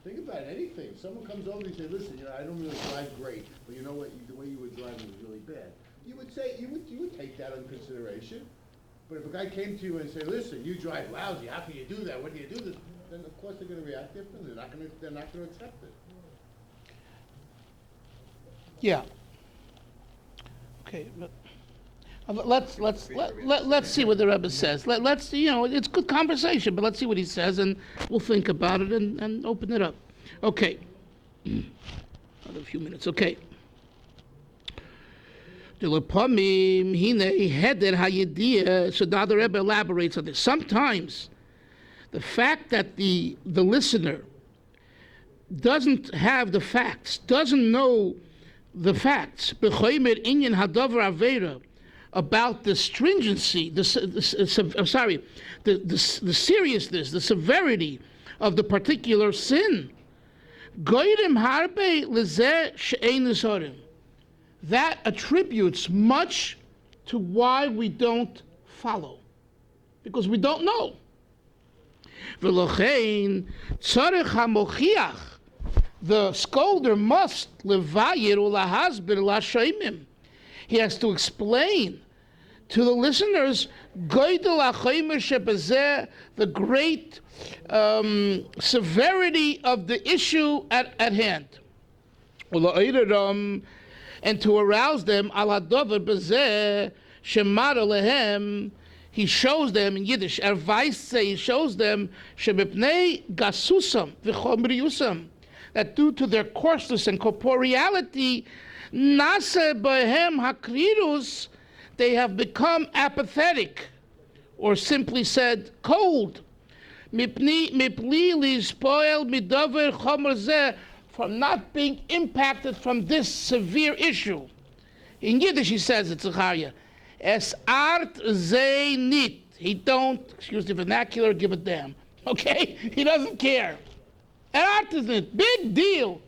Think about anything. If someone comes over and you say, listen, I don't really drive great, but you know what, the way you were driving was really bad. You would say, you would take that into consideration. But if a guy came to you and said, listen, you drive lousy, how can you do that? What do you do this? Then of course they're going to react differently. They're not going to accept it. Yeah. Okay. Let's see what the Rebbe says. Let's it's good conversation, but let's see what he says, and we'll think about it and open it up. Okay. Another few minutes. Okay. So now the Rebbe elaborates on this. Sometimes the fact that the listener doesn't have the facts, doesn't know the facts, about the stringency, the seriousness, the severity of the particular sin, that attributes much to why we don't follow, because we don't know. The scolder must levayir ulahasbir lashoimim. He has to explain to the listeners the great severity of the issue at hand, and to arouse them. He shows them in Yiddish, he shows them that due to their coarseness and corporeality, they have become apathetic, or simply said, cold. From not being impacted from this severe issue. In Yiddish he says, it's Zechariah, es art ze nit. He don't, excuse the vernacular, give a damn. Okay? He doesn't care. An art is it. Big deal.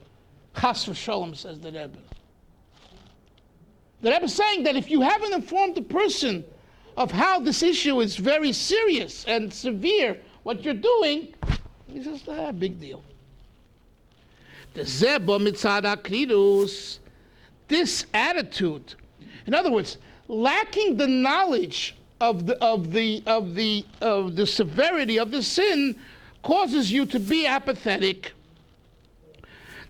Chas v'sholom, says the Rebbe. The Rebbe is saying that if you haven't informed the person of how this issue is very serious and severe, what you're doing, he says, big deal. This attitude, in other words, lacking the knowledge of the severity of the sin, causes you to be apathetic.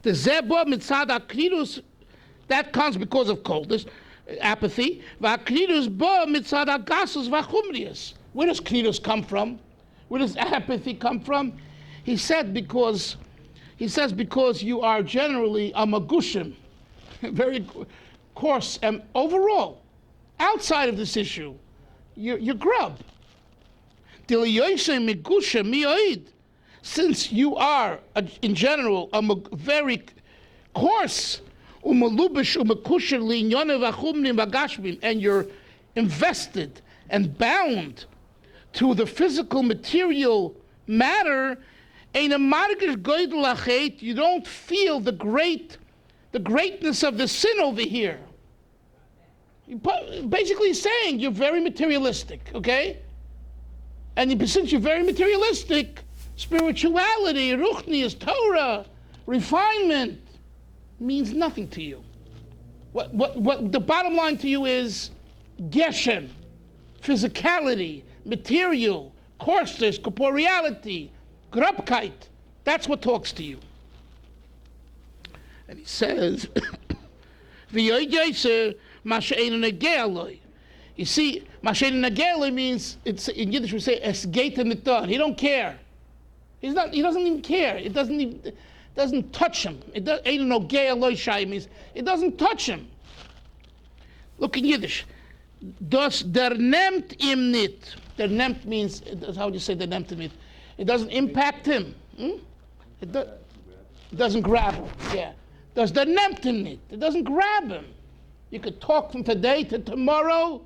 The zebo mitzad akridus, that comes because of coldness, apathy. V'akridus bo mitzad agasus v'chumrius. Where does kridus come from? Where does apathy come from? He says because you are generally a magushim, very coarse, and overall, outside of this issue, you're grub. Since you are, in general, very coarse, and you're invested and bound to the physical material matter, you don't feel the greatness of the sin over here. Basically saying you're very materialistic, okay? And since you're very materialistic, spirituality, ruchnius, Torah, refinement means nothing to you. What the bottom line to you is geshem, physicality, material, coarseness, corporeality, grubkeit. That's what talks to you. And he says, you see, means, it's in Yiddish we say es geht mitan. He don't care. He doesn't even care. It doesn't touch him. It means it doesn't touch him. Look in Yiddish. Das der nimmt ihm nicht. Der nimmt means, how would you say der nimmt ihm nicht? It doesn't impact him. It doesn't grab him. Yeah. Das der nimmt ihm nicht. It doesn't grab him. You could talk from today to tomorrow,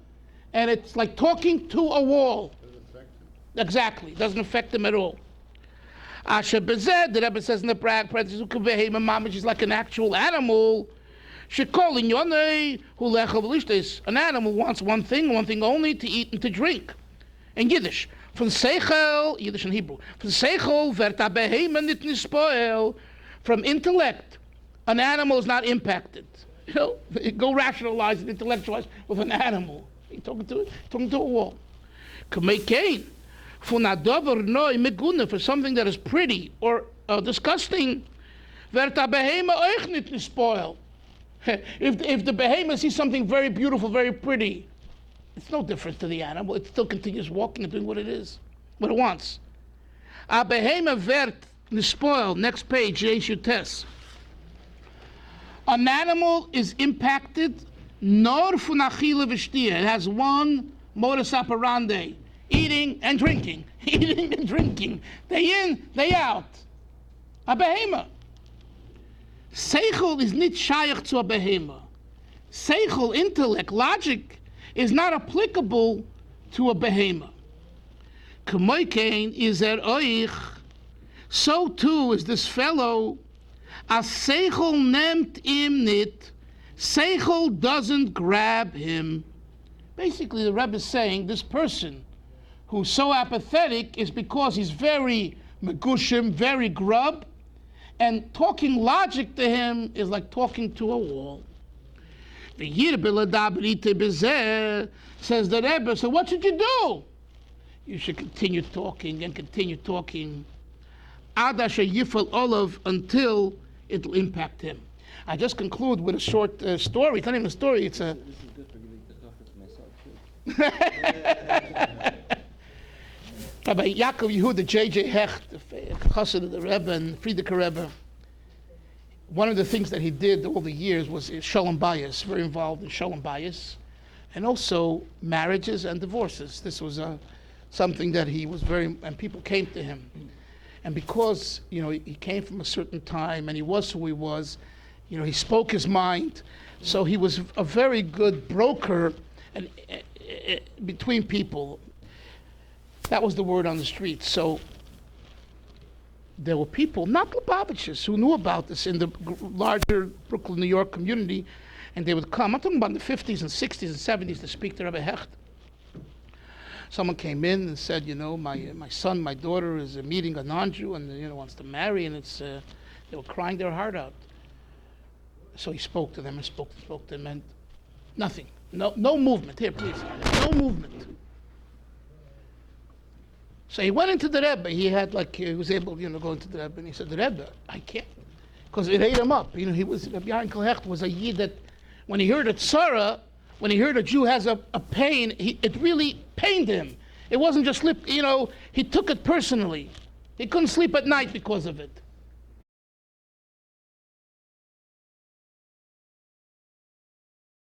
and it's like talking to a wall. Doesn't affect him. Exactly. Doesn't affect him at all. Asher bezed, the Rebbe says in the parenthesis, is like an actual animal. An animal wants one thing only, to eat and to drink. In Yiddish, von Seichel, Yiddish and Hebrew, von Seichel wird a Beheime nicht nispoel, from intellect, an animal is not impacted. You know, go rationalize and intellectualize with an animal. You're talking to a wall. For something that is pretty or disgusting, if the behemoth sees something very beautiful, very pretty, it's no different to the animal. It still continues walking and doing what it is, what it wants. A behemoth wird nispoil. Next page, Tes. An animal is impacted nor von achila v'shtia. It has one modus operandi: eating and drinking, eating and drinking, day in, day out. A behemoth. Seichel is nicht shaykh to a behemoth. Seichel, intellect, logic, is not applicable to a behemoth. K'moikein is oich. So too is this fellow. As seichel nemt im nit. Seichel doesn't grab him. Basically, the Rebbe is saying this person who's so apathetic is because he's very megushim, very grub, and talking logic to him is like talking to a wall. Says the Rebbe, so what should you do? You should continue talking and continue talking. Adasha Yifal Olav, until it'll impact him. I just conclude with a short story. It's not even a story, it's a... This is good for giving the reference myself too. Rabbi Yaakov Yehuda J.J. Hecht, the chassid of the Rebbe and Frierdiker Rebbe, one of the things that he did all the years was Shalom Bayis, very involved in Shalom Bayis, and also marriages and divorces. This was something that he was very, and people came to him. And because, he came from a certain time and he was who he was, he spoke his mind, so he was a very good broker and between people. That was the word on the street. So there were people, not Lubavitchers, who knew about this in the larger Brooklyn, New York community, and they would come. I'm talking about in the 50s and 60s and 70s to speak to Rebbe Hecht. Someone came in and said, my son, my daughter is meeting a non-Jew and wants to marry, and they were crying their heart out. So he spoke to them and spoke to them, and nothing, no movement. Here, please, no movement. So he went into the Rebbe. He was able, go into the Rebbe, and he said, the Rebbe, I can't, because it ate him up. He was, Rabbi Yankel Hecht was a Yid that, when he heard a tzara, when he heard a Jew has a pain, it really pained him. It wasn't just he took it personally. He couldn't sleep at night because of it.